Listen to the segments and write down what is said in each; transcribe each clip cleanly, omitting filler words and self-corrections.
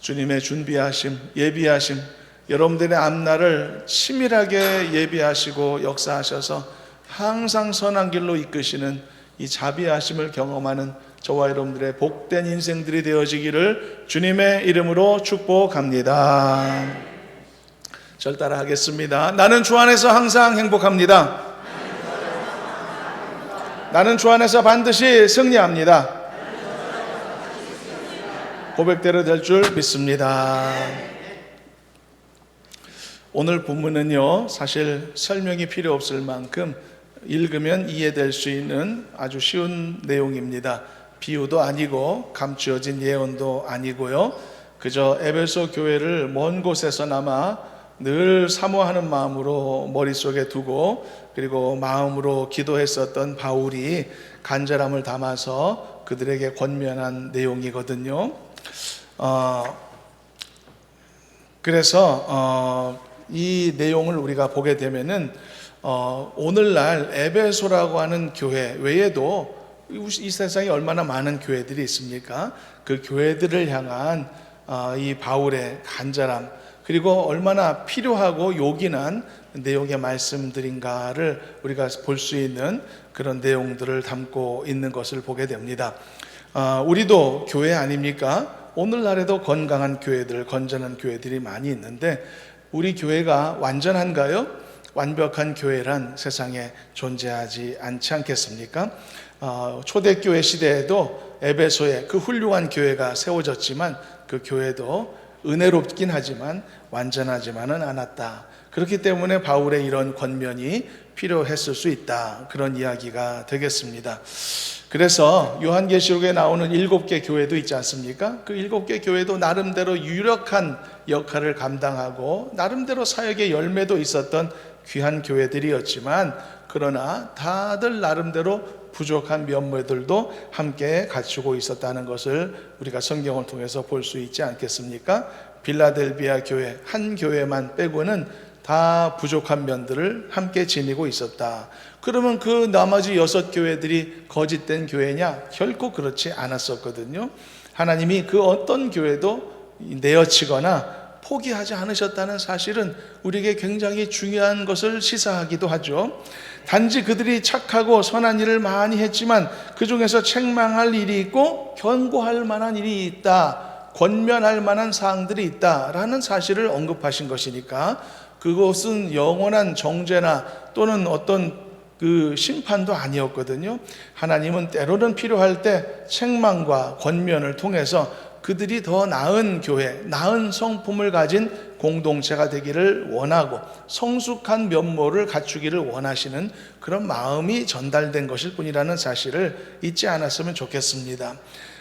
주님의 준비하심, 예비하심, 여러분들의 앞날을 치밀하게 예비하시고 역사하셔서 항상 선한 길로 이끄시는 이 자비하심을 경험하는 저와 여러분들의 복된 인생들이 되어지기를 주님의 이름으로 축복합니다. 절 따라 하겠습니다. 나는 주 안에서 항상 행복합니다. 나는 주 안에서 반드시 승리합니다. 고백대로 될 줄 믿습니다. 오늘 본문은요, 사실 설명이 필요 없을 만큼 읽으면 이해될 수 있는 아주 쉬운 내용입니다. 비유도 아니고 감추어진 예언도 아니고요, 그저 에베소 교회를 먼 곳에서나마 늘 사모하는 마음으로 머릿속에 두고 그리고 마음으로 기도했었던 바울이 간절함을 담아서 그들에게 권면한 내용이거든요. 그래서 이 내용을 우리가 보게 되면은 오늘날 에베소라고 하는 교회 외에도 이 세상에 얼마나 많은 교회들이 있습니까? 그 교회들을 향한 이 바울의 간절함, 그리고 얼마나 필요하고 요긴한 내용의 말씀들인가를 우리가 볼 수 있는 그런 내용들을 담고 있는 것을 보게 됩니다. 우리도 교회 아닙니까? 오늘날에도 건강한 교회들, 건전한 교회들이 많이 있는데 우리 교회가 완전한가요? 완벽한 교회란 세상에 존재하지 않지 않겠습니까? 초대교회 시대에도 에베소에 그 훌륭한 교회가 세워졌지만 그 교회도 은혜롭긴 하지만 완전하지만은 않았다. 그렇기 때문에 바울의 이런 권면이 필요했을 수 있다, 그런 이야기가 되겠습니다. 그래서 요한계시록에 나오는 7개 교회도 있지 않습니까? 그 7개 교회도 나름대로 유력한 역할을 감당하고 나름대로 사역의 열매도 있었던 귀한 교회들이었지만, 그러나 다들 나름대로 부족한 면모들도 함께 갖추고 있었다는 것을 우리가 성경을 통해서 볼 수 있지 않겠습니까? 빌라델비아 교회 한 교회만 빼고는 다 부족한 면들을 함께 지니고 있었다. 그러면 그 나머지 6교회들이 거짓된 교회냐? 결코 그렇지 않았었거든요. 하나님이 그 어떤 교회도 내어치거나 포기하지 않으셨다는 사실은 우리에게 굉장히 중요한 것을 시사하기도 하죠. 단지 그들이 착하고 선한 일을 많이 했지만 그 중에서 책망할 일이 있고 경고할 만한 일이 있다, 권면할 만한 사항들이 있다라는 사실을 언급하신 것이니까 그것은 영원한 정죄나 또는 어떤 그 심판도 아니었거든요. 하나님은 때로는 필요할 때 책망과 권면을 통해서 그들이 더 나은 교회, 나은 성품을 가진 공동체가 되기를 원하고 성숙한 면모를 갖추기를 원하시는 그런 마음이 전달된 것일 뿐이라는 사실을 잊지 않았으면 좋겠습니다.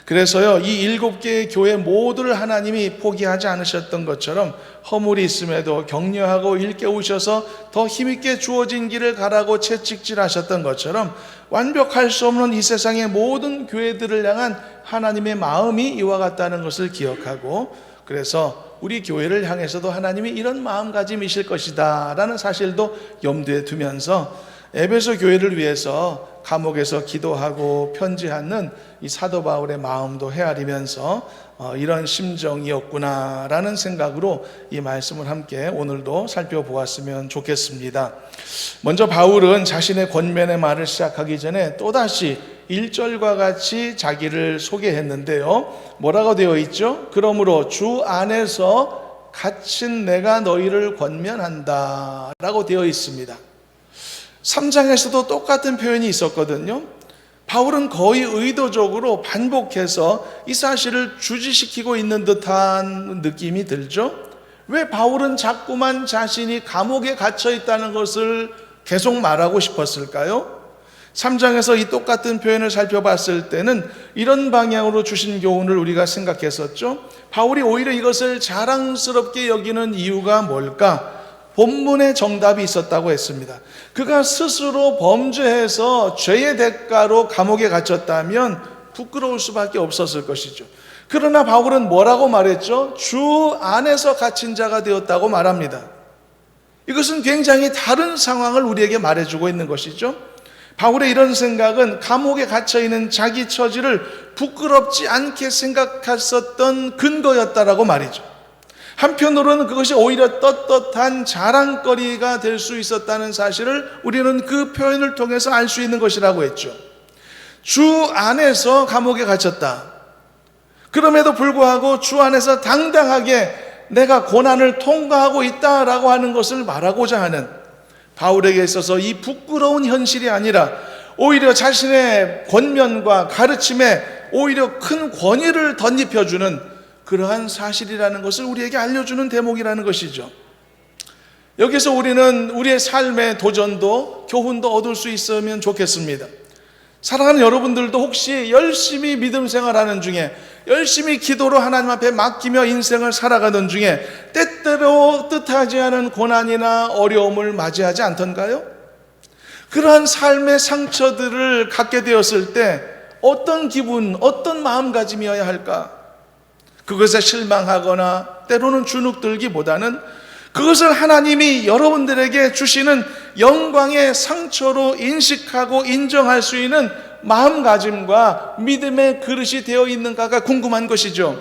그래서요, 이 7개의 교회 모두를 하나님이 포기하지 않으셨던 것처럼 허물이 있음에도 격려하고 일깨우셔서 더 힘있게 주어진 길을 가라고 채찍질하셨던 것처럼 완벽할 수 없는 이 세상의 모든 교회들을 향한 하나님의 마음이 이와 같다는 것을 기억하고, 그래서 우리 교회를 향해서도 하나님이 이런 마음가짐이실 것이다 라는 사실도 염두에 두면서 에베소 교회를 위해서 감옥에서 기도하고 편지하는 이 사도 바울의 마음도 헤아리면서 이런 심정이었구나라는 생각으로 이 말씀을 함께 오늘도 살펴보았으면 좋겠습니다. 먼저 바울은 자신의 권면의 말을 시작하기 전에 또다시 1절과 같이 자기를 소개했는데요, 뭐라고 되어 있죠? 그러므로 주 안에서 갇힌 내가 너희를 권면한다 라고 되어 있습니다. 3장에서도 똑같은 표현이 있었거든요. 바울은 거의 의도적으로 반복해서 이 사실을 주지시키고 있는 듯한 느낌이 들죠. 왜 바울은 자꾸만 자신이 감옥에 갇혀 있다는 것을 계속 말하고 싶었을까요? 3장에서 이 똑같은 표현을 살펴봤을 때는 이런 방향으로 주신 교훈을 우리가 생각했었죠. 바울이 오히려 이것을 자랑스럽게 여기는 이유가 뭘까? 본문의 정답이 있었다고 했습니다. 그가 스스로 범죄해서 죄의 대가로 감옥에 갇혔다면 부끄러울 수밖에 없었을 것이죠. 그러나 바울은 뭐라고 말했죠? 주 안에서 갇힌 자가 되었다고 말합니다. 이것은 굉장히 다른 상황을 우리에게 말해주고 있는 것이죠. 바울의 이런 생각은 감옥에 갇혀있는 자기 처지를 부끄럽지 않게 생각했었던 근거였다라고 말이죠. 한편으로는 그것이 오히려 떳떳한 자랑거리가 될 수 있었다는 사실을 우리는 그 표현을 통해서 알 수 있는 것이라고 했죠. 주 안에서 감옥에 갇혔다. 그럼에도 불구하고 주 안에서 당당하게 내가 고난을 통과하고 있다라고 하는 것을 말하고자 하는, 바울에게 있어서 이 부끄러운 현실이 아니라 오히려 자신의 권면과 가르침에 오히려 큰 권위를 덧입혀주는 그러한 사실이라는 것을 우리에게 알려주는 대목이라는 것이죠. 여기서 우리는 우리의 삶의 도전도 교훈도 얻을 수 있으면 좋겠습니다. 사랑하는 여러분들도 혹시 열심히 믿음 생활하는 중에, 열심히 기도로 하나님 앞에 맡기며 인생을 살아가던 중에 때때로 뜻하지 않은 고난이나 어려움을 맞이하지 않던가요? 그러한 삶의 상처들을 갖게 되었을 때 어떤 기분, 어떤 마음가짐이어야 할까? 그것에 실망하거나 때로는 주눅들기보다는 그것을 하나님이 여러분들에게 주시는 영광의 상처로 인식하고 인정할 수 있는 마음가짐과 믿음의 그릇이 되어 있는가가 궁금한 것이죠.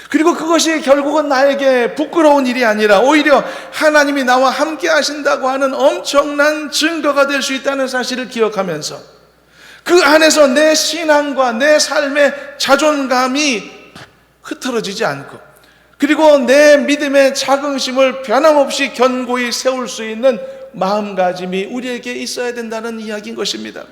그리고 그것이 결국은 나에게 부끄러운 일이 아니라 오히려 하나님이 나와 함께 하신다고 하는 엄청난 증거가 될 수 있다는 사실을 기억하면서 그 안에서 내 신앙과 내 삶의 자존감이 흐트러지지 않고, 그리고 내 믿음의 자긍심을 변함없이 견고히 세울 수 있는 마음가짐이 우리에게 있어야 된다는 이야기인 것입니다.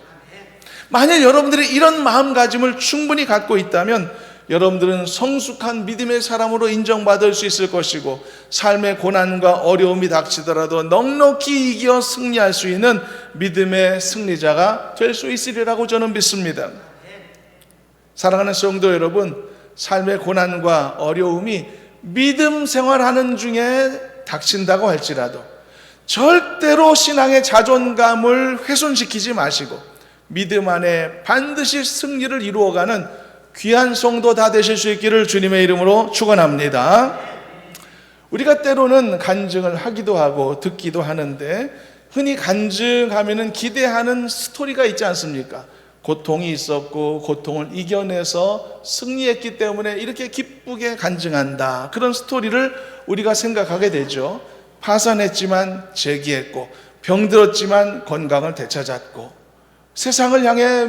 만약 여러분들이 이런 마음가짐을 충분히 갖고 있다면 여러분들은 성숙한 믿음의 사람으로 인정받을 수 있을 것이고, 삶의 고난과 어려움이 닥치더라도 넉넉히 이겨 승리할 수 있는 믿음의 승리자가 될 수 있으리라고 저는 믿습니다. 사랑하는 성도 여러분, 삶의 고난과 어려움이 믿음 생활하는 중에 닥친다고 할지라도 절대로 신앙의 자존감을 훼손시키지 마시고 믿음 안에 반드시 승리를 이루어가는 귀한 성도 다 되실 수 있기를 주님의 이름으로 축원합니다. 우리가 때로는 간증을 하기도 하고 듣기도 하는데, 흔히 간증하면은 기대하는 스토리가 있지 않습니까? 고통이 있었고 고통을 이겨내서 승리했기 때문에 이렇게 기쁘게 간증한다, 그런 스토리를 우리가 생각하게 되죠. 파산했지만 재기했고, 병들었지만 건강을 되찾았고, 세상을 향해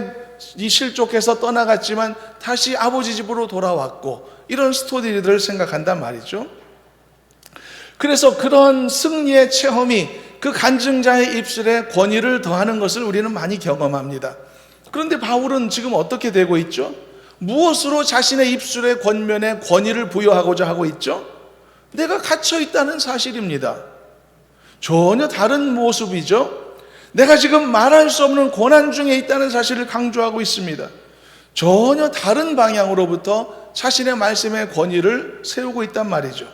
이 실족해서 떠나갔지만 다시 아버지 집으로 돌아왔고, 이런 스토리들을 생각한단 말이죠. 그래서 그런 승리의 체험이 그 간증자의 입술에 권위를 더하는 것을 우리는 많이 경험합니다. 그런데 바울은 지금 어떻게 되고 있죠? 무엇으로 자신의 입술의 권면에 권위를 부여하고자 하고 있죠? 내가 갇혀 있다는 사실입니다. 전혀 다른 모습이죠. 내가 지금 말할 수 없는 고난 중에 있다는 사실을 강조하고 있습니다. 전혀 다른 방향으로부터 자신의 말씀의 권위를 세우고 있단 말이죠.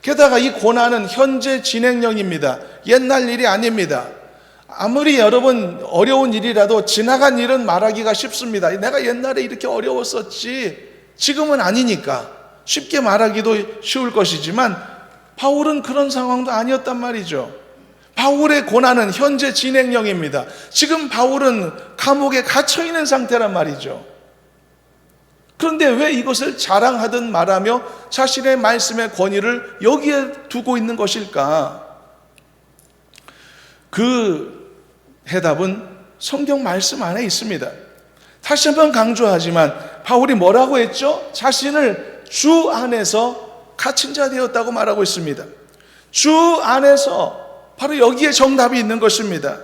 게다가 이 고난은 현재 진행형입니다. 옛날 일이 아닙니다. 아무리 여러분 어려운 일이라도 지나간 일은 말하기가 쉽습니다. 내가 옛날에 이렇게 어려웠었지, 지금은 아니니까 쉽게 말하기도 쉬울 것이지만 바울은 그런 상황도 아니었단 말이죠. 바울의 고난은 현재 진행형입니다. 지금 바울은 감옥에 갇혀있는 상태란 말이죠. 그런데 왜 이것을 자랑하듯 말하며 자신의 말씀의 권위를 여기에 두고 있는 것일까? 그 해답은 성경 말씀 안에 있습니다. 다시 한번 강조하지만 바울이 뭐라고 했죠? 자신을 주 안에서 갇힌 자 되었다고 말하고 있습니다. 주 안에서, 바로 여기에 정답이 있는 것입니다.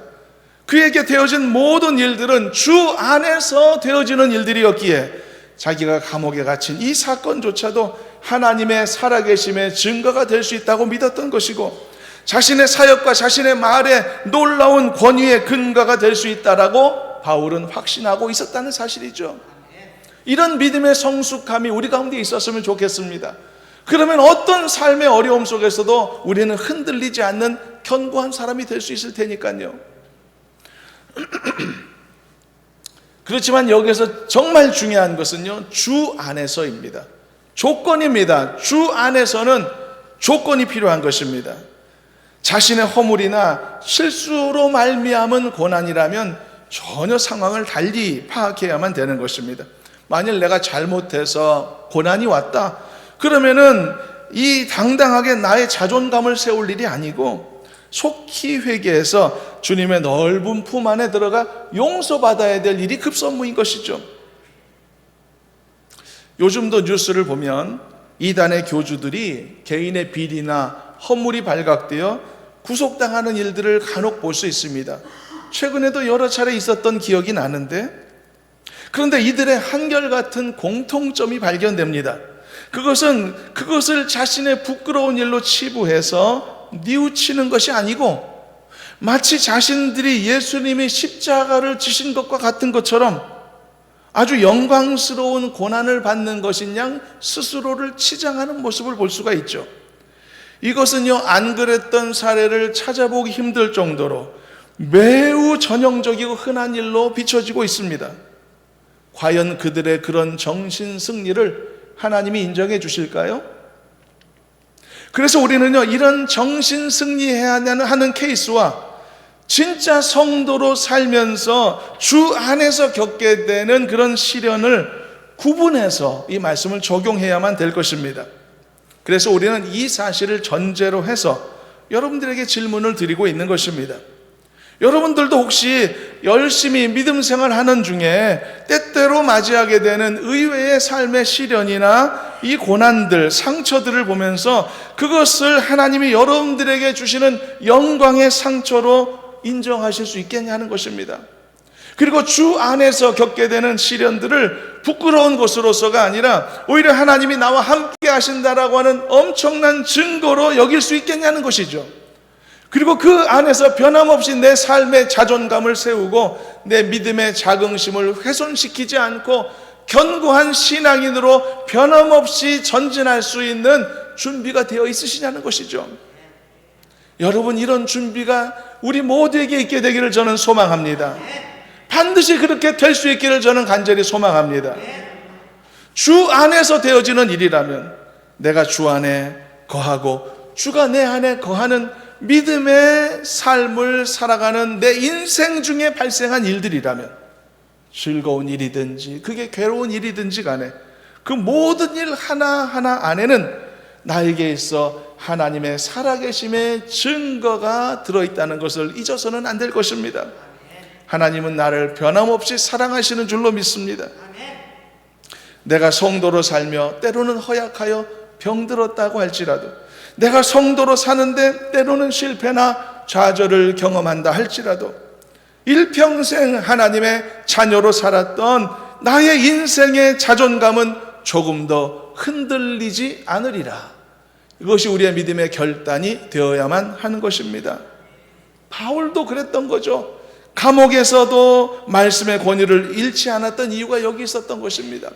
그에게 되어진 모든 일들은 주 안에서 되어지는 일들이었기에 자기가 감옥에 갇힌 이 사건조차도 하나님의 살아계심의 증거가 될 수 있다고 믿었던 것이고, 자신의 사역과 자신의 말에 놀라운 권위의 근거가 될 수 있다라고 바울은 확신하고 있었다는 사실이죠. 이런 믿음의 성숙함이 우리 가운데 있었으면 좋겠습니다. 그러면 어떤 삶의 어려움 속에서도 우리는 흔들리지 않는 견고한 사람이 될 수 있을 테니까요. 그렇지만 여기서 정말 중요한 것은요, 주 안에서입니다. 조건입니다. 주 안에서는 조건이 필요한 것입니다. 자신의 허물이나 실수로 말미암은 고난이라면 전혀 상황을 달리 파악해야만 되는 것입니다. 만일 내가 잘못해서 고난이 왔다, 그러면은 이 당당하게 나의 자존감을 세울 일이 아니고 속히 회개해서 주님의 넓은 품 안에 들어가 용서받아야 될 일이 급선무인 것이죠. 요즘도 뉴스를 보면 이단의 교주들이 개인의 비리나 허물이 발각되어 구속당하는 일들을 간혹 볼 수 있습니다. 최근에도 여러 차례 있었던 기억이 나는데, 그런데 이들의 한결같은 공통점이 발견됩니다. 그것을 자신의 부끄러운 일로 치부해서 뉘우치는 것이 아니고 마치 자신들이 예수님이 십자가를 지신 것과 같은 것처럼 아주 영광스러운 고난을 받는 것인 양 스스로를 치장하는 모습을 볼 수가 있죠. 이것은요, 안 그랬던 사례를 찾아보기 힘들 정도로 매우 전형적이고 흔한 일로 비춰지고 있습니다. 과연 그들의 그런 정신 승리를 하나님이 인정해 주실까요? 그래서 우리는요, 이런 정신 승리해야 하는 케이스와 진짜 성도로 살면서 주 안에서 겪게 되는 그런 시련을 구분해서 이 말씀을 적용해야만 될 것입니다. 그래서 우리는 이 사실을 전제로 해서 여러분들에게 질문을 드리고 있는 것입니다. 여러분들도 혹시 열심히 믿음 생활하는 중에 때때로 맞이하게 되는 의외의 삶의 시련이나 이 고난들, 상처들을 보면서 그것을 하나님이 여러분들에게 주시는 영광의 상처로 인정하실 수 있겠냐는 것입니다. 그리고 주 안에서 겪게 되는 시련들을 부끄러운 것으로서가 아니라 오히려 하나님이 나와 함께 하신다라고 하는 엄청난 증거로 여길 수 있겠냐는 것이죠. 그리고 그 안에서 변함없이 내 삶의 자존감을 세우고 내 믿음의 자긍심을 훼손시키지 않고 견고한 신앙인으로 변함없이 전진할 수 있는 준비가 되어 있으시냐는 것이죠. 여러분, 이런 준비가 우리 모두에게 있게 되기를 저는 소망합니다. 반드시 그렇게 될 수 있기를 저는 간절히 소망합니다. 주 안에서 되어지는 일이라면, 내가 주 안에 거하고 주가 내 안에 거하는 믿음의 삶을 살아가는 내 인생 중에 발생한 일들이라면, 즐거운 일이든지 그게 괴로운 일이든지 간에 그 모든 일 하나하나 안에는 나에게 있어 하나님의 살아계심의 증거가 들어있다는 것을 잊어서는 안 될 것입니다. 하나님은 나를 변함없이 사랑하시는 줄로 믿습니다. 내가 성도로 살며 때로는 허약하여 병들었다고 할지라도, 내가 성도로 사는데 때로는 실패나 좌절을 경험한다 할지라도, 일평생 하나님의 자녀로 살았던 나의 인생의 자존감은 조금 더 흔들리지 않으리라. 이것이 우리의 믿음의 결단이 되어야만 하는 것입니다. 바울도 그랬던 거죠. 감옥에서도 말씀의 권위를 잃지 않았던 이유가 여기 있었던 것입니다.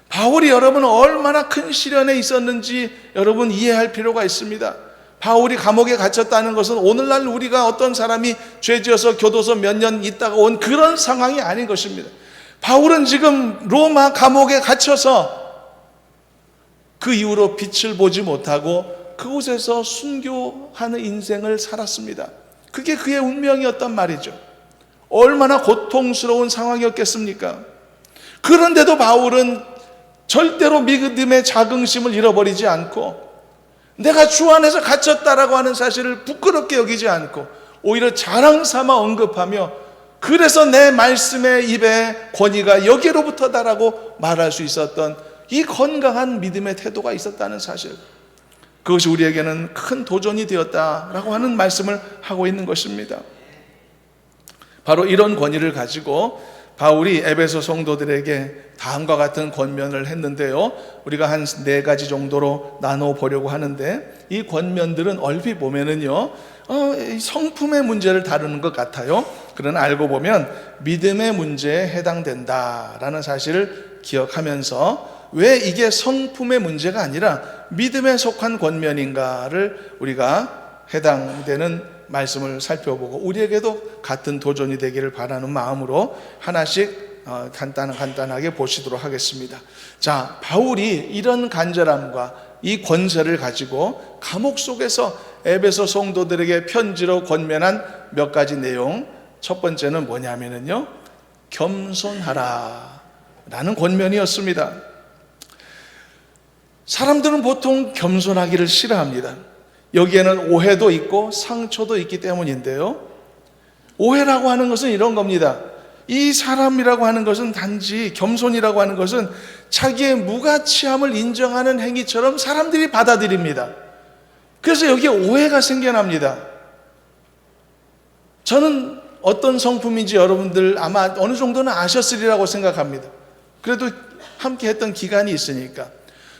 바울이 여러분 얼마나 큰 시련에 있었는지 여러분 이해할 필요가 있습니다. 바울이 감옥에 갇혔다는 것은 오늘날 우리가 어떤 사람이 죄지어서 교도소 몇 년 있다가 온 그런 상황이 아닌 것입니다. 바울은 지금 로마 감옥에 갇혀서 그 이후로 빛을 보지 못하고 그곳에서 순교하는 인생을 살았습니다. 그게 그의 운명이었단 말이죠. 얼마나 고통스러운 상황이었겠습니까? 그런데도 바울은 절대로 믿음의 자긍심을 잃어버리지 않고, 내가 주 안에서 갇혔다라고 하는 사실을 부끄럽게 여기지 않고 오히려 자랑 삼아 언급하며, 그래서 내 말씀의 입에 권위가 여기로부터다라고 말할 수 있었던 이 건강한 믿음의 태도가 있었다는 사실, 그것이 우리에게는 큰 도전이 되었다라고 하는 말씀을 하고 있는 것입니다. 바로 이런 권위를 가지고 바울이 에베소 성도들에게 다음과 같은 권면을 했는데요, 우리가 한 4가지 정도로 나눠 보려고 하는데, 이 권면들은 얼핏 보면은요 성품의 문제를 다루는 것 같아요. 그러나 알고 보면 믿음의 문제에 해당된다라는 사실을 기억하면서 왜 이게 성품의 문제가 아니라 믿음에 속한 권면인가를 우리가 해당되는 말씀을 살펴보고 우리에게도 같은 도전이 되기를 바라는 마음으로 하나씩 간단하게 보시도록 하겠습니다. 자, 바울이 이런 간절함과 이 권세를 가지고 감옥 속에서 에베소 성도들에게 편지로 권면한 몇 가지 내용, 첫 번째는 뭐냐면요, 겸손하라 라는 권면이었습니다. 사람들은 보통 겸손하기를 싫어합니다. 여기에는 오해도 있고 상처도 있기 때문인데요, 오해라고 하는 것은 이런 겁니다. 이 사람이라고 하는 것은 단지, 겸손이라고 하는 것은 자기의 무가치함을 인정하는 행위처럼 사람들이 받아들입니다. 그래서 여기에 오해가 생겨납니다. 저는 어떤 성품인지 여러분들 아마 어느 정도는 아셨으리라고 생각합니다. 그래도 함께 했던 기간이 있으니까.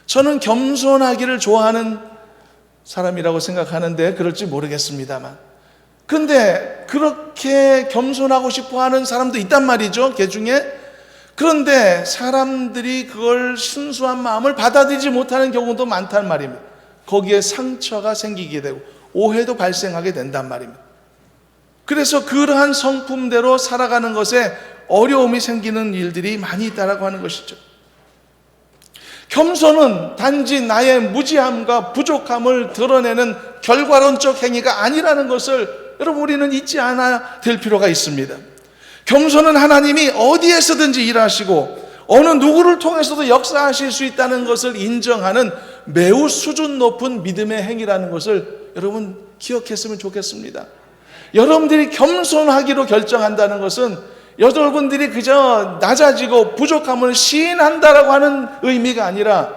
저는 겸손하기를 좋아하는 사람이라고 생각하는데 그럴지 모르겠습니다만, 그런데 그렇게 겸손하고 싶어 하는 사람도 있단 말이죠, 개 중에. 그런데 사람들이 그걸 순수한 마음을 받아들이지 못하는 경우도 많단 말입니다. 거기에 상처가 생기게 되고 오해도 발생하게 된단 말입니다. 그래서 그러한 성품대로 살아가는 것에 어려움이 생기는 일들이 많이 있다라고 하는 것이죠. 겸손은 단지 나의 무지함과 부족함을 드러내는 결과론적 행위가 아니라는 것을 여러분, 우리는 잊지 않아야 될 필요가 있습니다. 겸손은 하나님이 어디에서든지 일하시고 어느 누구를 통해서도 역사하실 수 있다는 것을 인정하는 매우 수준 높은 믿음의 행위라는 것을 여러분 기억했으면 좋겠습니다. 여러분들이 겸손하기로 결정한다는 것은 여러분들이 그저 낮아지고 부족함을 시인한다라고 하는 의미가 아니라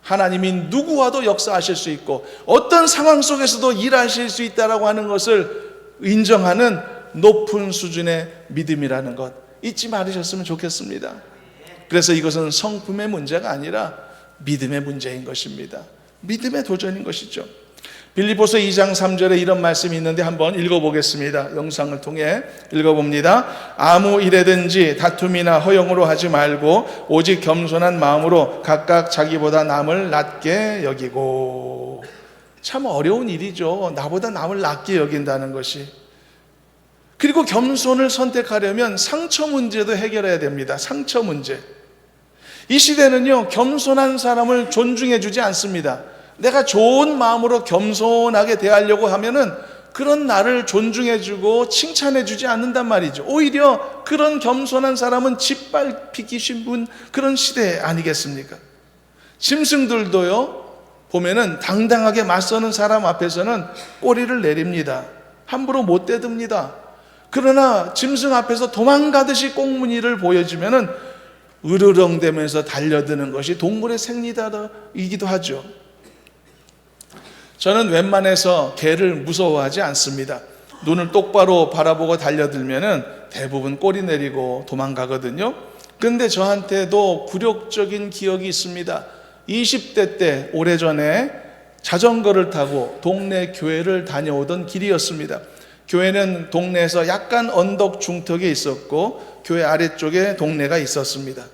하나님이 누구와도 역사하실 수 있고 어떤 상황 속에서도 일하실 수 있다라고 하는 것을 인정하는 높은 수준의 믿음이라는 것 잊지 말으셨으면 좋겠습니다. 그래서 이것은 성품의 문제가 아니라 믿음의 문제인 것입니다. 믿음의 도전인 것이죠. 빌립보서 2장 3절에 이런 말씀이 있는데 한번 읽어보겠습니다. 영상을 통해 읽어봅니다. 아무 일에든지 다툼이나 허용으로 하지 말고 오직 겸손한 마음으로 각각 자기보다 남을 낮게 여기고. 참 어려운 일이죠, 나보다 남을 낮게 여긴다는 것이. 그리고 겸손을 선택하려면 상처 문제도 해결해야 됩니다. 상처 문제. 이 시대는요, 겸손한 사람을 존중해 주지 않습니다. 내가 좋은 마음으로 겸손하게 대하려고 하면은 그런 나를 존중해 주고 칭찬해 주지 않는단 말이죠. 오히려 그런 겸손한 사람은 짓밟히기 쉬운 그런 시대 아니겠습니까? 짐승들도요, 보면은 당당하게 맞서는 사람 앞에서는 꼬리를 내립니다. 함부로 못 대듭니다. 그러나 짐승 앞에서 도망가듯이 꽁무니를 보여주면은 으르렁대면서 달려드는 것이 동물의 생리다이기도 하죠. 저는 웬만해서 개를 무서워하지 않습니다. 눈을 똑바로 바라보고 달려들면은 대부분 꼬리 내리고 도망가거든요. 그런데 저한테도 굴욕적인 기억이 있습니다. 20대 때 오래전에 자전거를 타고 동네 교회를 다녀오던 길이었습니다. 교회는 동네에서 약간 언덕 중턱에 있었고 교회 아래쪽에 동네가 있었습니다.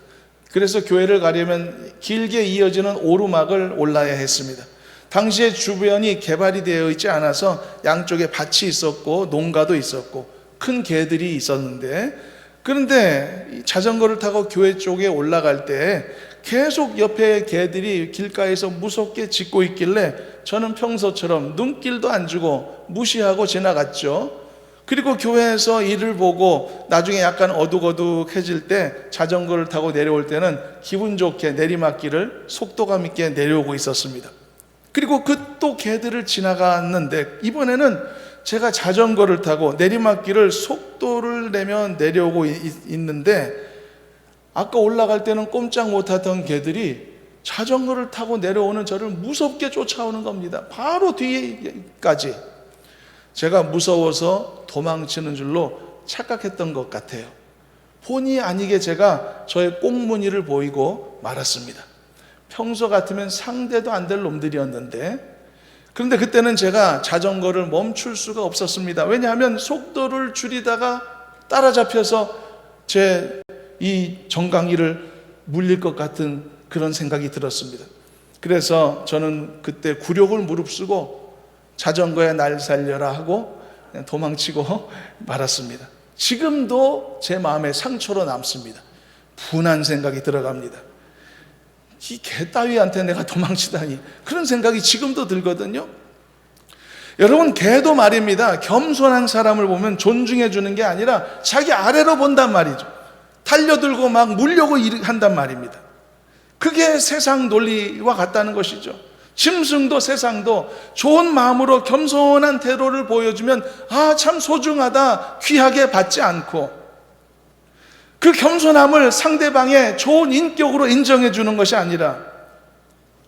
그래서 교회를 가려면 길게 이어지는 오르막을 올라야 했습니다. 당시에 주변이 개발이 되어 있지 않아서 양쪽에 밭이 있었고 농가도 있었고 큰 개들이 있었는데, 그런데 자전거를 타고 교회 쪽에 올라갈 때 계속 옆에 개들이 길가에서 무섭게 짖고 있길래 저는 평소처럼 눈길도 안 주고 무시하고 지나갔죠. 그리고 교회에서 이를 보고 나중에 약간 어둑어둑해질 때 자전거를 타고 내려올 때는 기분 좋게 내리막길을 속도감 있게 내려오고 있었습니다. 그리고 그 또 개들을 지나갔는데 이번에는 제가 자전거를 타고 내리막길을 속도를 내며 내려오고 있는데 아까 올라갈 때는 꼼짝 못하던 개들이 자전거를 타고 내려오는 저를 무섭게 쫓아오는 겁니다. 바로 뒤에까지. 제가 무서워서 도망치는 줄로 착각했던 것 같아요. 본의 아니게 제가 저의 꽁무니를 보이고 말았습니다. 평소 같으면 상대도 안 될 놈들이었는데, 그런데 그때는 제가 자전거를 멈출 수가 없었습니다. 왜냐하면 속도를 줄이다가 따라잡혀서 제 이 정강이를 물릴 것 같은 그런 생각이 들었습니다. 그래서 저는 그때 굴욕을 무릅쓰고 자전거에 날 살려라 하고 그냥 도망치고 말았습니다. 지금도 제 마음에 상처로 남습니다. 분한 생각이 들어갑니다. 이 개 따위한테 내가 도망치다니, 그런 생각이 지금도 들거든요. 여러분, 개도 말입니다. 겸손한 사람을 보면 존중해 주는 게 아니라 자기 아래로 본단 말이죠. 달려들고 막 물려고 한단 말입니다. 그게 세상 논리와 같다는 것이죠. 짐승도 세상도 좋은 마음으로 겸손한 태도를 보여주면 참 소중하다, 귀하게 받지 않고, 그 겸손함을 상대방의 좋은 인격으로 인정해 주는 것이 아니라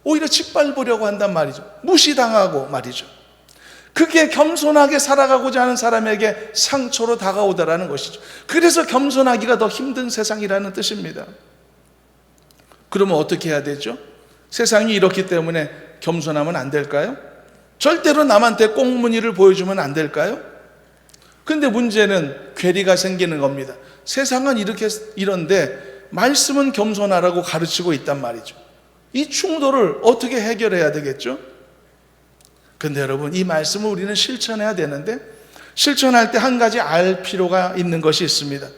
오히려 짓밟으려고 한단 말이죠. 무시당하고 말이죠. 그게 겸손하게 살아가고자 하는 사람에게 상처로 다가오더라는 것이죠. 그래서 겸손하기가 더 힘든 세상이라는 뜻입니다. 그러면 어떻게 해야 되죠? 세상이 이렇기 때문에 겸손하면 안 될까요? 절대로 남한테 꽁무니를 보여주면 안 될까요? 근데 문제는 괴리가 생기는 겁니다. 세상은 이런데 말씀은 겸손하라고 가르치고 있단 말이죠. 이 충돌을 어떻게 해결해야 되겠죠? 근데 여러분, 이 말씀을 우리는 실천해야 되는데, 실천할 때 한 가지 알 필요가 있는 것이 있습니다.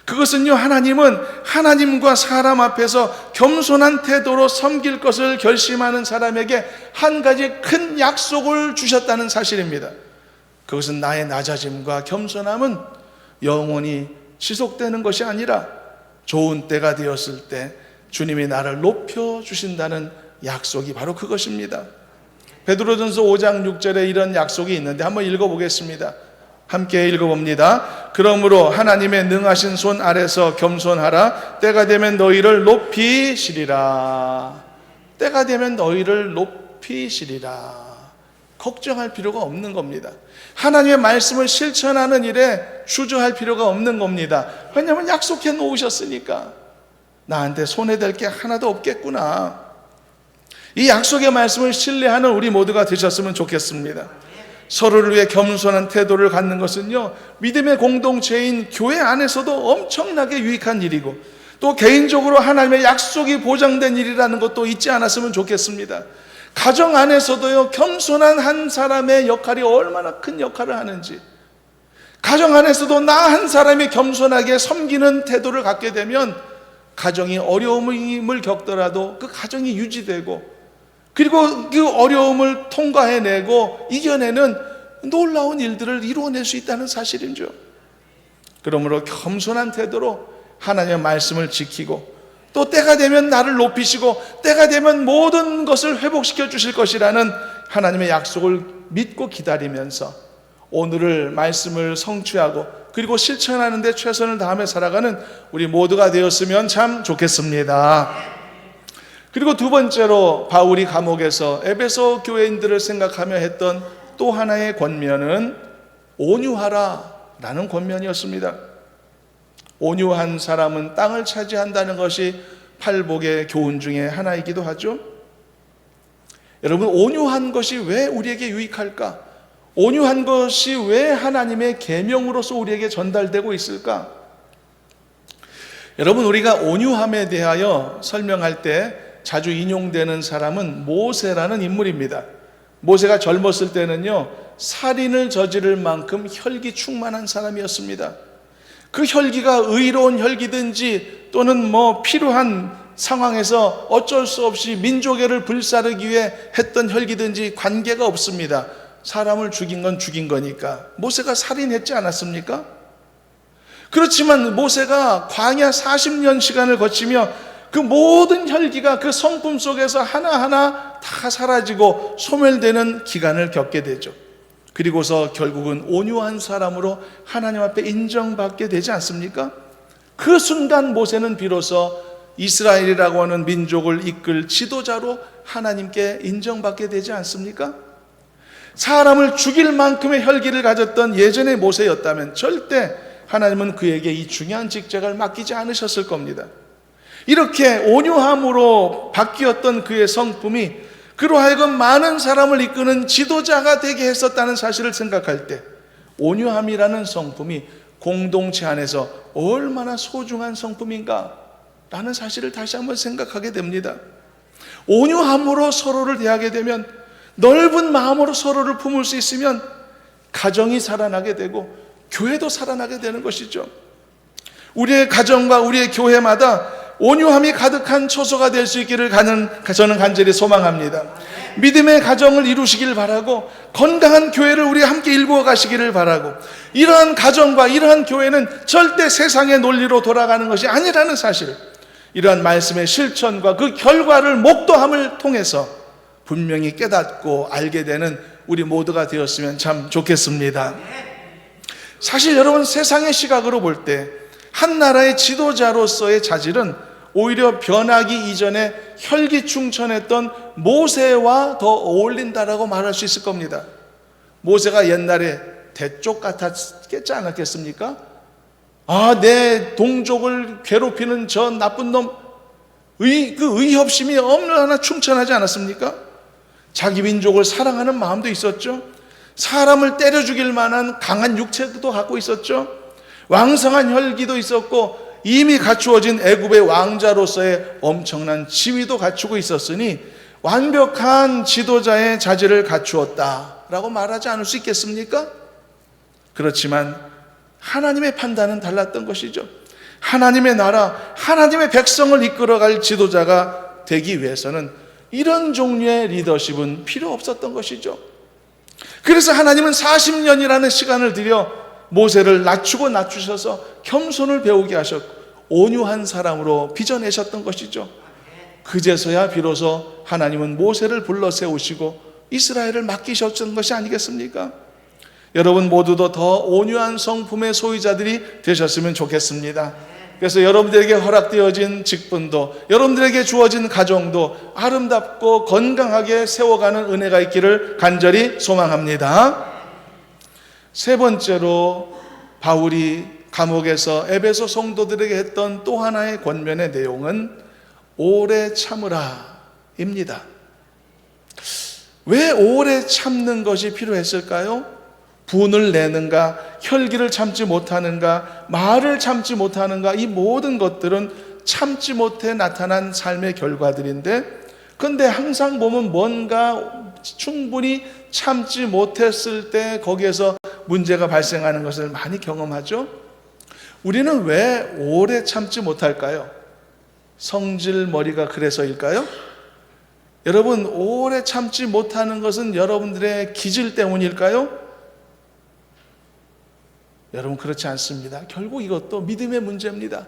그것은요, 하나님은 하나님과 사람 앞에서 겸손한 태도로 섬길 것을 결심하는 사람에게 한 가지 큰 약속을 주셨다는 사실입니다. 그것은 나의 낮아짐과 겸손함은 영원히 지속되는 것이 아니라 좋은 때가 되었을 때 주님이 나를 높여주신다는 약속이 바로 그것입니다. 베드로전서 5장 6절에 이런 약속이 있는데 한번 읽어보겠습니다. 함께 읽어봅니다. 그러므로 하나님의 능하신 손 아래서 겸손하라. 때가 되면 너희를 높이시리라. 때가 되면 너희를 높이시리라. 걱정할 필요가 없는 겁니다. 하나님의 말씀을 실천하는 일에 주저할 필요가 없는 겁니다. 왜냐하면 약속해 놓으셨으니까. 나한테 손해될 게 하나도 없겠구나. 이 약속의 말씀을 신뢰하는 우리 모두가 되셨으면 좋겠습니다. 서로를 위해 겸손한 태도를 갖는 것은요, 믿음의 공동체인 교회 안에서도 엄청나게 유익한 일이고, 또 개인적으로 하나님의 약속이 보장된 일이라는 것도 잊지 않았으면 좋겠습니다. 가정 안에서도요, 겸손한 한 사람의 역할이 얼마나 큰 역할을 하는지, 가정 안에서도 나 한 사람이 겸손하게 섬기는 태도를 갖게 되면 가정이 어려움을 겪더라도 그 가정이 유지되고, 그리고 그 어려움을 통과해내고 이겨내는 놀라운 일들을 이루어낼 수 있다는 사실이죠. 그러므로 겸손한 태도로 하나님의 말씀을 지키고, 또 때가 되면 나를 높이시고 때가 되면 모든 것을 회복시켜 주실 것이라는 하나님의 약속을 믿고 기다리면서 오늘을 말씀을 성취하고 그리고 실천하는 데 최선을 다하며 살아가는 우리 모두가 되었으면 참 좋겠습니다. 그리고 두 번째로 바울이 감옥에서 에베소 교회인들을 생각하며 했던 또 하나의 권면은 온유하라 라는 권면이었습니다. 온유한 사람은 땅을 차지한다는 것이 팔복의 교훈 중에 하나이기도 하죠. 여러분, 온유한 것이 왜 우리에게 유익할까? 온유한 것이 왜 하나님의 계명으로서 우리에게 전달되고 있을까? 여러분, 우리가 온유함에 대하여 설명할 때 자주 인용되는 사람은 모세라는 인물입니다. 모세가 젊었을 때는요, 살인을 저지를 만큼 혈기 충만한 사람이었습니다. 그 혈기가 의로운 혈기든지 또는 필요한 상황에서 어쩔 수 없이 민족애를 불사르기 위해 했던 혈기든지 관계가 없습니다. 사람을 죽인 건 죽인 거니까. 모세가 살인했지 않았습니까? 그렇지만 모세가 광야 40년 시간을 거치며 그 모든 혈기가 그 성품 속에서 하나하나 다 사라지고 소멸되는 기간을 겪게 되죠. 그리고서 결국은 온유한 사람으로 하나님 앞에 인정받게 되지 않습니까? 그 순간 모세는 비로소 이스라엘이라고 하는 민족을 이끌 지도자로 하나님께 인정받게 되지 않습니까? 사람을 죽일 만큼의 혈기를 가졌던 예전의 모세였다면 절대 하나님은 그에게 이 중요한 직책을 맡기지 않으셨을 겁니다. 이렇게 온유함으로 바뀌었던 그의 성품이 그로 하여금 많은 사람을 이끄는 지도자가 되게 했었다는 사실을 생각할 때 온유함이라는 성품이 공동체 안에서 얼마나 소중한 성품인가 라는 사실을 다시 한번 생각하게 됩니다. 온유함으로 서로를 대하게 되면, 넓은 마음으로 서로를 품을 수 있으면 가정이 살아나게 되고 교회도 살아나게 되는 것이죠. 우리의 가정과 우리의 교회마다 온유함이 가득한 처소가 될 수 있기를 저는 간절히 소망합니다. 믿음의 가정을 이루시길 바라고, 건강한 교회를 우리 함께 일구어 가시기를 바라고, 이러한 가정과 이러한 교회는 절대 세상의 논리로 돌아가는 것이 아니라는 사실, 이러한 말씀의 실천과 그 결과를 목도함을 통해서 분명히 깨닫고 알게 되는 우리 모두가 되었으면 참 좋겠습니다. 사실 여러분, 세상의 시각으로 볼 때 한 나라의 지도자로서의 자질은 오히려 변하기 이전에 혈기충천했던 모세와 더 어울린다라고 말할 수 있을 겁니다. 모세가 옛날에 대쪽 같았겠지 않았겠습니까? 내 동족을 괴롭히는 저 나쁜 놈, 그 의협심이 얼마나 충천하지 않았습니까? 자기 민족을 사랑하는 마음도 있었죠. 사람을 때려 죽일 만한 강한 육체도 갖고 있었죠. 왕성한 혈기도 있었고, 이미 갖추어진 애굽의 왕자로서의 엄청난 지위도 갖추고 있었으니 완벽한 지도자의 자질을 갖추었다라고 말하지 않을 수 있겠습니까? 그렇지만 하나님의 판단은 달랐던 것이죠. 하나님의 나라, 하나님의 백성을 이끌어갈 지도자가 되기 위해서는 이런 종류의 리더십은 필요 없었던 것이죠. 그래서 하나님은 40년이라는 시간을 들여 모세를 낮추고 낮추셔서 겸손을 배우게 하셨고 온유한 사람으로 빚어내셨던 것이죠. 그제서야 비로소 하나님은 모세를 불러 세우시고 이스라엘을 맡기셨던 것이 아니겠습니까? 여러분 모두도 더 온유한 성품의 소유자들이 되셨으면 좋겠습니다. 그래서 여러분들에게 허락되어진 직분도, 여러분들에게 주어진 가정도 아름답고 건강하게 세워가는 은혜가 있기를 간절히 소망합니다. 세 번째로 바울이 감옥에서 에베소 성도들에게 했던 또 하나의 권면의 내용은 오래 참으라입니다. 왜 오래 참는 것이 필요했을까요? 분을 내는가, 혈기를 참지 못하는가, 말을 참지 못하는가, 이 모든 것들은 참지 못해 나타난 삶의 결과들인데, 근데 항상 보면 뭔가 충분히 참지 못했을 때 거기에서 문제가 발생하는 것을 많이 경험하죠. 우리는 왜 오래 참지 못할까요? 성질머리가 그래서일까요? 여러분, 오래 참지 못하는 것은 여러분들의 기질 때문일까요? 여러분, 그렇지 않습니다. 결국 이것도 믿음의 문제입니다.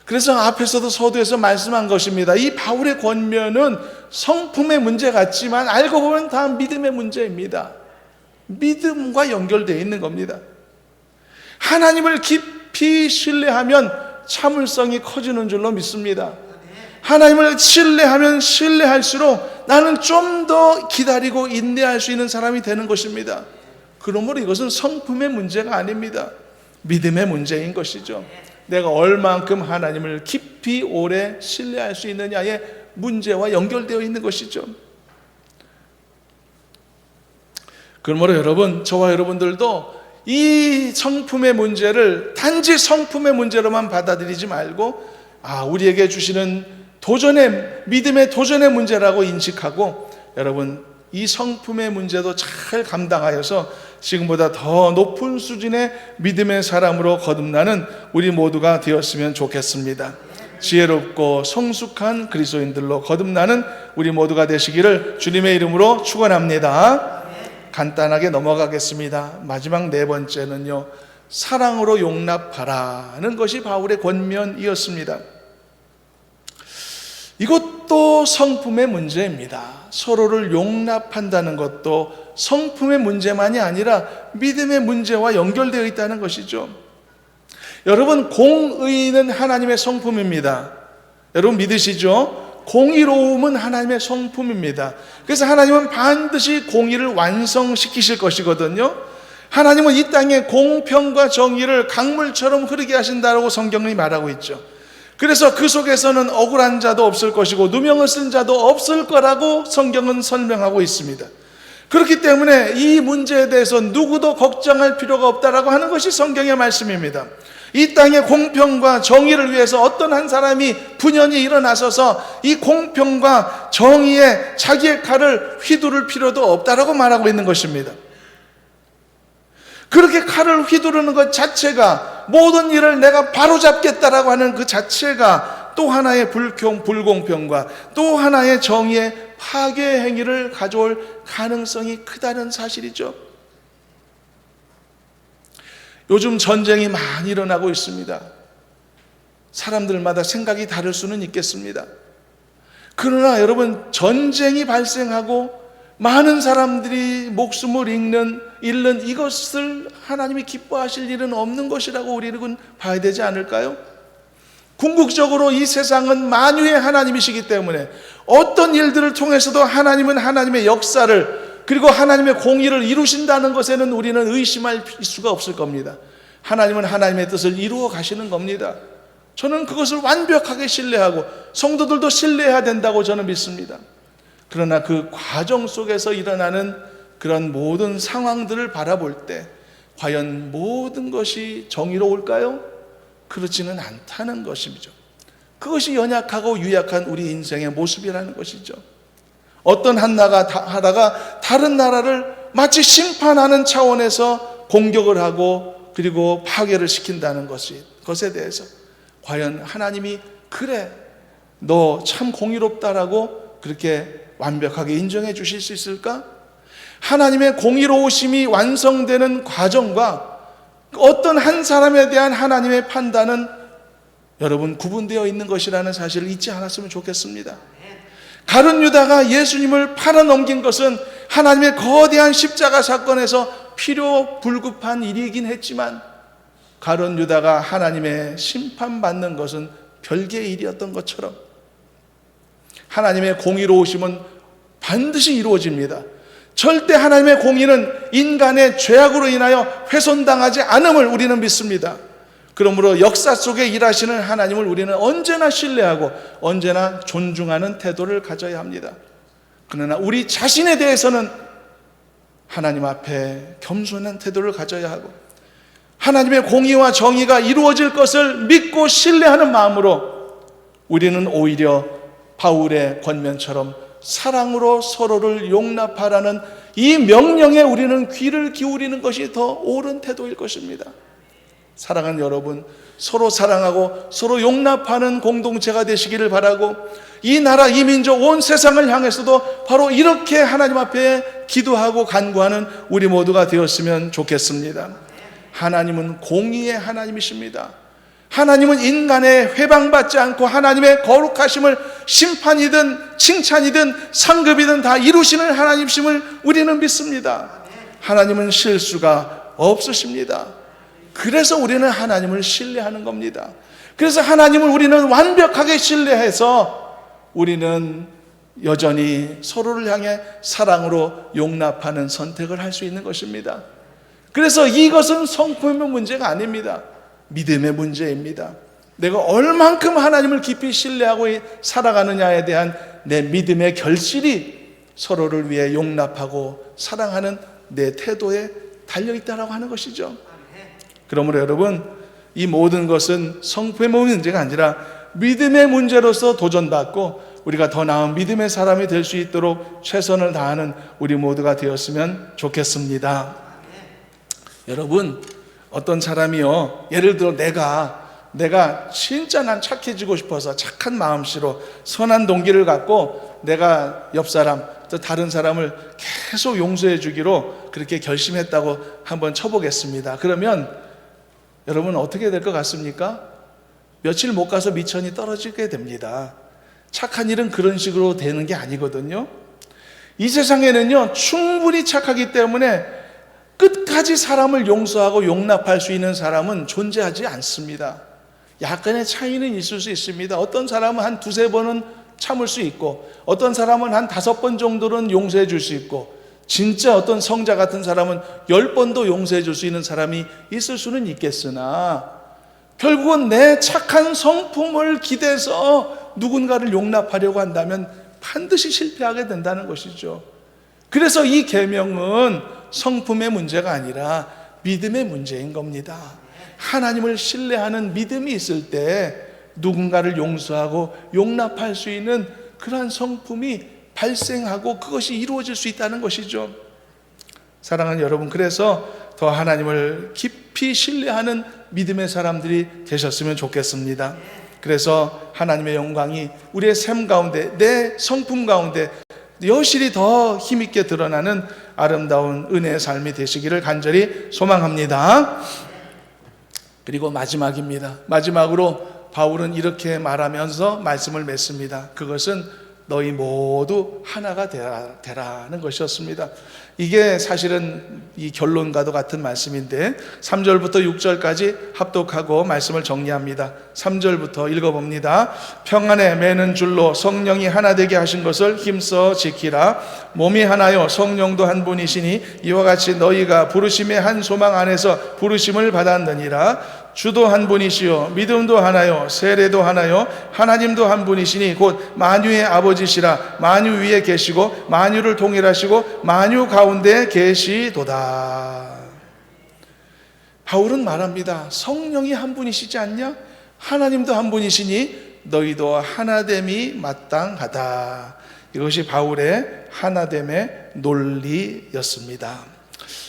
그래서 앞에서도 서두에서 말씀한 것입니다. 이 바울의 권면은 성품의 문제 같지만 알고 보면 다 믿음의 문제입니다. 믿음과 연결되어 있는 겁니다. 하나님을 깊이 신뢰하면 참을성이 커지는 줄로 믿습니다. 하나님을 신뢰하면 신뢰할수록 나는 좀 더 기다리고 인내할 수 있는 사람이 되는 것입니다. 그러므로 이것은 성품의 문제가 아닙니다. 믿음의 문제인 것이죠. 내가 얼만큼 하나님을 깊이 오래 신뢰할 수 있느냐의 문제와 연결되어 있는 것이죠. 그러므로 여러분, 저와 여러분들도 이 성품의 문제를 단지 성품의 문제로만 받아들이지 말고 우리에게 주시는 믿음의 도전의 문제라고 인식하고, 여러분 이 성품의 문제도 잘 감당하여서 지금보다 더 높은 수준의 믿음의 사람으로 거듭나는 우리 모두가 되었으면 좋겠습니다. 지혜롭고 성숙한 그리스도인들로 거듭나는 우리 모두가 되시기를 주님의 이름으로 축원합니다. 간단하게 넘어가겠습니다. 마지막 네 번째는요, 사랑으로 용납하라는 것이 바울의 권면이었습니다. 이것도 성품의 문제입니다. 서로를 용납한다는 것도 성품의 문제만이 아니라 믿음의 문제와 연결되어 있다는 것이죠. 여러분, 공의는 하나님의 성품입니다. 여러분 믿으시죠? 공의로움은 하나님의 성품입니다. 그래서 하나님은 반드시 공의를 완성시키실 것이거든요. 하나님은 이 땅에 공평과 정의를 강물처럼 흐르게 하신다고 성경이 말하고 있죠. 그래서 그 속에서는 억울한 자도 없을 것이고 누명을 쓴 자도 없을 거라고 성경은 설명하고 있습니다. 그렇기 때문에 이 문제에 대해서 누구도 걱정할 필요가 없다라고 하는 것이 성경의 말씀입니다. 이 땅의 공평과 정의를 위해서 어떤 한 사람이 분연히 일어나서서 이 공평과 정의에 자기의 칼을 휘두를 필요도 없다라고 말하고 있는 것입니다. 그렇게 칼을 휘두르는 것 자체가, 모든 일을 내가 바로잡겠다라고 하는 그 자체가 또 하나의 불공평과 또 하나의 정의의 파괴 행위를 가져올 가능성이 크다는 사실이죠. 요즘 전쟁이 많이 일어나고 있습니다. 사람들마다 생각이 다를 수는 있겠습니다. 그러나 여러분, 전쟁이 발생하고 많은 사람들이 목숨을 잃는 이것을 하나님이 기뻐하실 일은 없는 것이라고 우리는 봐야 되지 않을까요? 궁극적으로 이 세상은 만유의 하나님이시기 때문에 어떤 일들을 통해서도 하나님은 하나님의 역사를, 그리고 하나님의 공의를 이루신다는 것에는 우리는 의심할 수가 없을 겁니다. 하나님은 하나님의 뜻을 이루어 가시는 겁니다. 저는 그것을 완벽하게 신뢰하고 성도들도 신뢰해야 된다고 저는 믿습니다. 그러나 그 과정 속에서 일어나는 그런 모든 상황들을 바라볼 때 과연 모든 것이 정의로울까요? 그렇지는 않다는 것이죠. 그것이 연약하고 유약한 우리 인생의 모습이라는 것이죠. 어떤 나라가 다른 나라를 마치 심판하는 차원에서 공격을 하고 그리고 파괴를 시킨다는 것에 대해서 과연 하나님이 그래, 너 참 공의롭다라고 그렇게 완벽하게 인정해 주실 수 있을까? 하나님의 공의로우심이 완성되는 과정과 어떤 한 사람에 대한 하나님의 판단은 여러분 구분되어 있는 것이라는 사실을 잊지 않았으면 좋겠습니다. 가룟 유다가 예수님을 팔아넘긴 것은 하나님의 거대한 십자가 사건에서 필요 불급한 일이긴 했지만 가룟 유다가 하나님의 심판받는 것은 별개의 일이었던 것처럼 하나님의 공의로우심은 반드시 이루어집니다. 절대 하나님의 공의는 인간의 죄악으로 인하여 훼손당하지 않음을 우리는 믿습니다. 그러므로 역사 속에 일하시는 하나님을 우리는 언제나 신뢰하고 언제나 존중하는 태도를 가져야 합니다. 그러나 우리 자신에 대해서는 하나님 앞에 겸손한 태도를 가져야 하고 하나님의 공의와 정의가 이루어질 것을 믿고 신뢰하는 마음으로 우리는 오히려 바울의 권면처럼 사랑으로 서로를 용납하라는 이 명령에 우리는 귀를 기울이는 것이 더 옳은 태도일 것입니다. 사랑하는 여러분, 서로 사랑하고 서로 용납하는 공동체가 되시기를 바라고 이 나라, 이 민족, 온 세상을 향해서도 바로 이렇게 하나님 앞에 기도하고 간구하는 우리 모두가 되었으면 좋겠습니다. 하나님은 공의의 하나님이십니다. 하나님은 인간의 회방받지 않고 하나님의 거룩하심을 심판이든 칭찬이든 상급이든 다 이루시는 하나님이심을 우리는 믿습니다. 하나님은 실수가 없으십니다. 그래서 우리는 하나님을 신뢰하는 겁니다. 그래서 하나님을 우리는 완벽하게 신뢰해서 우리는 여전히 서로를 향해 사랑으로 용납하는 선택을 할 수 있는 것입니다. 그래서 이것은 성품의 문제가 아닙니다. 믿음의 문제입니다. 내가 얼만큼 하나님을 깊이 신뢰하고 살아가느냐에 대한 내 믿음의 결실이 서로를 위해 용납하고 사랑하는 내 태도에 달려있다라고 하는 것이죠. 그러므로 여러분, 이 모든 것은 성품의 문제가 아니라 믿음의 문제로서 도전받고 우리가 더 나은 믿음의 사람이 될 수 있도록 최선을 다하는 우리 모두가 되었으면 좋겠습니다. 여러분, 어떤 사람이요, 예를 들어 내가 진짜 난 착해지고 싶어서 착한 마음씨로 선한 동기를 갖고 내가 옆 사람, 또 다른 사람을 계속 용서해 주기로 그렇게 결심했다고 한번 쳐보겠습니다. 그러면 여러분 어떻게 될 것 같습니까? 며칠 못 가서 미천이 떨어지게 됩니다. 착한 일은 그런 식으로 되는 게 아니거든요. 이 세상에는요, 충분히 착하기 때문에 끝까지 사람을 용서하고 용납할 수 있는 사람은 존재하지 않습니다. 약간의 차이는 있을 수 있습니다. 어떤 사람은 한 두세 번은 참을 수 있고 어떤 사람은 한 5번 정도는 용서해 줄 수 있고 진짜 어떤 성자 같은 사람은 10번도 용서해 줄 수 있는 사람이 있을 수는 있겠으나 결국은 내 착한 성품을 기대서 누군가를 용납하려고 한다면 반드시 실패하게 된다는 것이죠. 그래서 이 계명은 성품의 문제가 아니라 믿음의 문제인 겁니다. 하나님을 신뢰하는 믿음이 있을 때 누군가를 용서하고 용납할 수 있는 그러한 성품이 발생하고 그것이 이루어질 수 있다는 것이죠. 사랑하는 여러분, 그래서 더 하나님을 깊이 신뢰하는 믿음의 사람들이 되셨으면 좋겠습니다. 그래서 하나님의 영광이 우리의 삶 가운데, 내 성품 가운데 여실히 더 힘있게 드러나는 아름다운 은혜의 삶이 되시기를 간절히 소망합니다. 그리고 마지막입니다. 마지막으로 바울은 이렇게 말하면서 말씀을 맺습니다. 그것은 너희 모두 하나가 되라는 것이었습니다. 이게 사실은 이 결론과도 같은 말씀인데 3절부터 6절까지 합독하고 말씀을 정리합니다. 3절부터 읽어봅니다. 평안에 매는 줄로 성령이 하나 되게 하신 것을 힘써 지키라. 몸이 하나요 성령도 한 분이시니 이와 같이 너희가 부르심의 한 소망 안에서 부르심을 받았느니라. 주도 한 분이시요 믿음도 하나요 세례도 하나요 하나님도 한 분이시니 곧 만유의 아버지시라. 만유 위에 계시고 만유를 통일하시고 만유 가운데 계시도다. 바울은 말합니다. 성령이 한 분이시지 않냐? 하나님도 한 분이시니 너희도 하나됨이 마땅하다. 이것이 바울의 하나됨의 논리였습니다.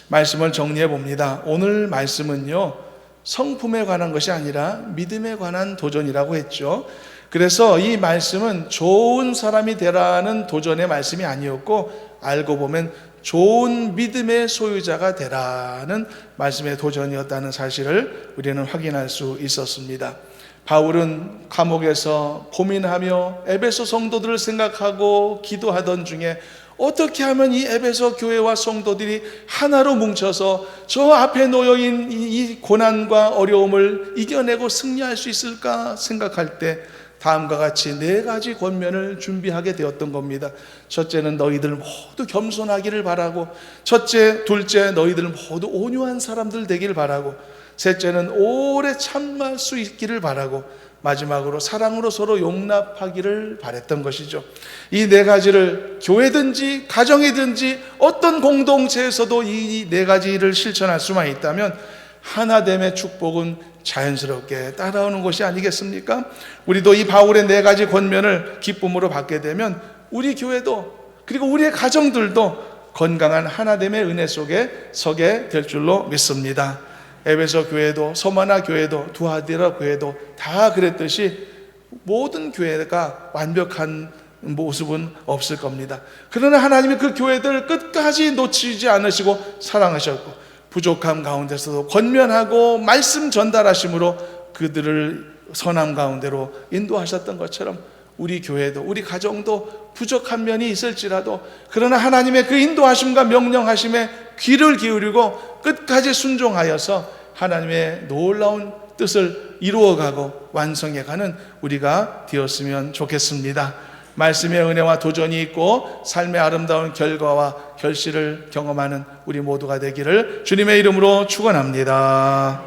말씀을 정리해 봅니다. 오늘 말씀은요, 성품에 관한 것이 아니라 믿음에 관한 도전이라고 했죠. 그래서 이 말씀은 좋은 사람이 되라는 도전의 말씀이 아니었고, 알고 보면 좋은 믿음의 소유자가 되라는 말씀의 도전이었다는 사실을 우리는 확인할 수 있었습니다. 바울은 감옥에서 고민하며 에베소 성도들을 생각하고 기도하던 중에 어떻게 하면 이 에베소 교회와 성도들이 하나로 뭉쳐서 저 앞에 놓여있는 이 고난과 어려움을 이겨내고 승리할 수 있을까 생각할 때 다음과 같이 4가지 권면을 준비하게 되었던 겁니다. 첫째는 너희들 모두 겸손하기를 바라고, 첫째, 둘째, 너희들 모두 온유한 사람들 되길 바라고, 셋째는 오래 참을 수 있기를 바라고, 마지막으로 사랑으로 서로 용납하기를 바랬던 것이죠. 이 4가지를 교회든지 가정이든지 어떤 공동체에서도 이 4가지를 실천할 수만 있다면 하나됨의 축복은 자연스럽게 따라오는 것이 아니겠습니까? 우리도 이 바울의 4가지 권면을 기쁨으로 받게 되면 우리 교회도, 그리고 우리의 가정들도 건강한 하나됨의 은혜 속에 서게 될 줄로 믿습니다. 에베소 교회도, 서머나 교회도, 두아디라 교회도 다 그랬듯이 모든 교회가 완벽한 모습은 없을 겁니다. 그러나 하나님이 그 교회들을 끝까지 놓치지 않으시고 사랑하셨고, 부족함 가운데서도 권면하고 말씀 전달하심으로 그들을 선함 가운데로 인도하셨던 것처럼 우리 교회도, 우리 가정도 부족한 면이 있을지라도, 그러나 하나님의 그 인도하심과 명령하심에 귀를 기울이고 끝까지 순종하여서 하나님의 놀라운 뜻을 이루어가고 완성해가는 우리가 되었으면 좋겠습니다. 말씀의 은혜와 도전이 있고 삶의 아름다운 결과와 결실을 경험하는 우리 모두가 되기를 주님의 이름으로 축원합니다.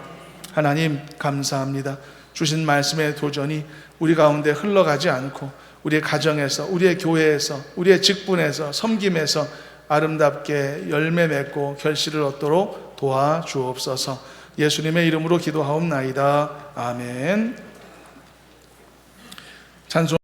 하나님 감사합니다. 주신 말씀의 도전이 우리 가운데 흘러가지 않고 우리의 가정에서, 우리의 교회에서, 우리의 직분에서, 섬김에서 아름답게 열매 맺고 결실을 얻도록 도와주옵소서. 예수님의 이름으로 기도하옵나이다. 아멘. 찬송